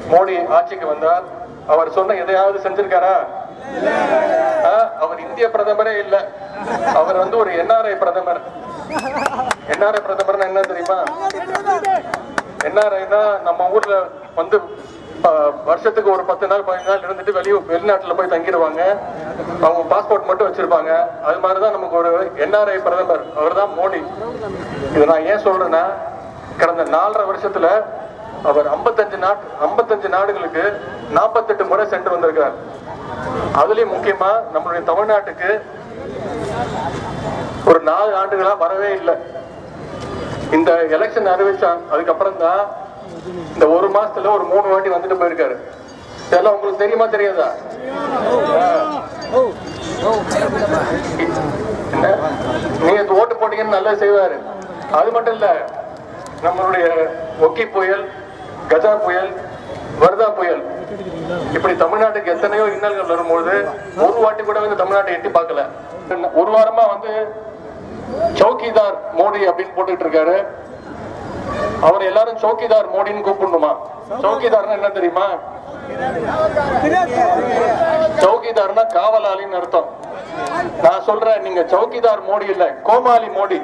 மோடி ஆட்சிக்கு வந்தார். அவர் சொன்ன எதையாவது செஞ்சிருக்காரா? அவர் இந்திய பிரதமரே இல்ல, அவர் வந்து ஒரு என்ஆர்ஐ பிரதமர். என்ஆர்ஐ பிரதமர்னா என்ன தெரியுமா? என்ஆர்ஐனா நம்ம ஊர்ல வந்து வருஷத்துக்கு ஒரு 10 நாள் 15 நாள் இருந்துட்டு வெளிநாட்டுல போய் தங்கிடுவாங்க. அவங்க பாஸ்போர்ட் மட்டும் வச்சிருப்பாங்க. அது மாதிரிதான் நமக்கு ஒரு என்ஆர்ஐ பிரதமர், அவர் தான் மோடி. இதை நான் ஏன் சொல்றேன்னா, கடந்த 4.5 வருஷத்துல அவர் 55 நாடுகளுக்கு 48 முறை சென்று வந்திருக்கிறார். அதுலயும் முக்கியமா நம்மளுடைய தமிழ்நாட்டுக்கு ஒரு 4 ஆண்டுகளா வரவே இல்லை. இந்த எலெக்ஷன் அறிவிச்சா அதுக்கப்புறம் தான் இந்த 1 மாசத்துல ஒரு 3 வாட்டி வந்துட்டு போயிருக்காரு. இதெல்லாம் உங்களுக்கு தெரியுமா தெரியாதா? நீங்க ஓட்டு போட்டீங்கன்னு நல்லா செய்வாரு. அது மட்டும் இல்ல, நம்மளுடைய ஒக்கி புயல், கஜா புயல், வர்தா புயல், இப்படி தமிழ்நாட்டுக்கு எத்தனையோ இன்னல்கள் வரும்போது ஒரு வாட்டி கூட வந்து தமிழ்நாட்டை எட்டி பார்க்கல. ஒரு வாரமா வந்து சௌக்கிதார் மோடி அப்படின்னு போட்டுட்டு இருக்காரு. அவர் எல்லாரும் சௌக்கிதார் மோடின்னு கூப்பிடணுமா? சௌக்கிதார்னா என்ன தெரியுமா? சௌக்கிதார்னா காவலாளின்னு அர்த்தம். நான் சொல்றேன், நீங்க சௌக்கிதார் மோடி இல்ல, கோமாளி மோடி,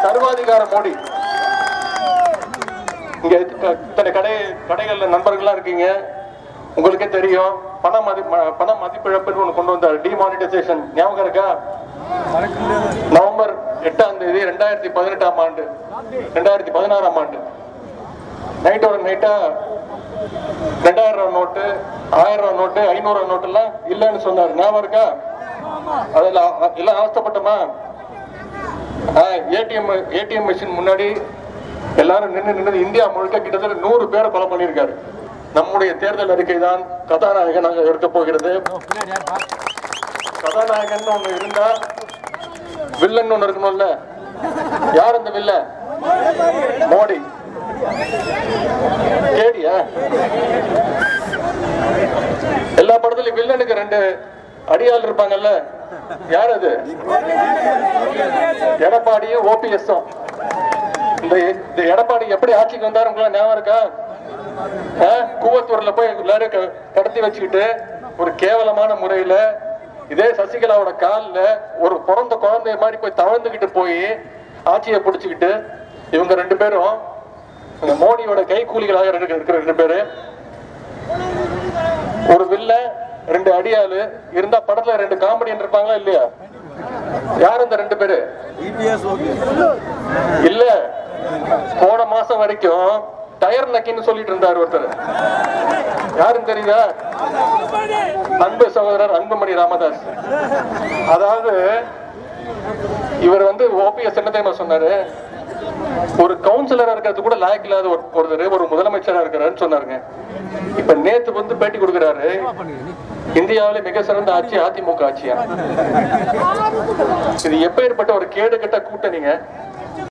சர்வாதிகார மோடி. இங்க இத்தனை கடைகள்ல நண்பர்கள்லாம் இருக்கீங்க, உங்களுக்கே தெரியும். பண மதிப்பிழப்புன்னு ஒண்ணு கொண்டு வந்தார், டிமானிட்டைசேஷன். ஞாபகம் இருக்கா? நவம்பர் 8ஆம் தேதி 2018ஆம் ஆண்டு 2016ஆம் ஆண்டு நைட்டோட நைட்டா 2000 ரூபாய் நோட்டு, 1000 ரூபாய் நோட்டு, 500 ரூபாய் நோட்டு எல்லாம் இல்லன்னு சொன்னார். ஞாபகம் இருக்கா? அதெல்லாம் எல்லாம் அவஸ்தப்பட்டோமா? ஏடிஎம் மிஷின் முன்னாடி எல்லாரும் நின்று இந்தியா முழுக்க கிட்டத்தட்ட 100 பேரை கொலை பண்ணியிருக்காரு. நம்முடைய தேர்தல் அறிக்கை தான் கதாநாயகனாக இருக்க போகிறது. கதாநாயகன் ஒண்ணு இருந்தா வில்லன் ஒண்ணு இருக்கணும்ல. யார் இந்த வில்லன்? மோடி. கேடியா? எல்லா படத்துலயும் வில்லனுக்கு 2 அடியாள் இருப்பாங்கல்ல. யார் அது? எடப்பாடியும் ஓபிஎஸும். இந்த எடப்பாடி எப்படி ஆட்சிக்கு வந்தாரு உங்களுக்கு ஞாபகம் இருக்கா? கூவத்தூர்ல போய் எல்லாரும் கடத்தி வச்சுக்கிட்டு ஒரு கேவலமான முறையில இதே சசிகலாவோட காலில் ஒரு பிறந்த குழந்தைய மாதிரி போய் தவழ்ந்துகிட்டு போய் ஆட்சியை பிடிச்சுக்கிட்டு இவங்க 2 பேரும் மோடியோட கை கூலிகளாக இருக்கிற 2 பேரு. ஒரு வில்ல 2 அடியாளு இருந்தா படத்துல 2 காமெடியன் இருப்பாங்களா இல்லையா? யார் இந்த 2 பேரு? இல்ல, போன மாசம் வரைக்கும் டயர் நக்கின்னு சொல்லிட்டு இருந்தார் ஒருத்தர். யாருன்னு தெரியுதா? அன்பு சகோதரர் அன்புமணி ராமதாஸ். அதாவது இவர் வந்து ஓபிஎஸ் என்ன தெரியுமா சொன்னாரு? ஒரு கவுன்சிலரா இருக்கிறது கூட லாய்க்கு இல்லாத ஒருத்தர் ஒரு முதலமைச்சரா இருக்கிறாருன்னு சொன்னாருங்க. இப்ப நேத்து வந்து பேட்டி கொடுக்கிறாரு, இந்தியாவில மிக சிறந்த ஆட்சி அதிமுக ஆட்சியா? இது எப்பேற்பட்ட ஒரு கேடு கட்ட கூட்டணிங்க.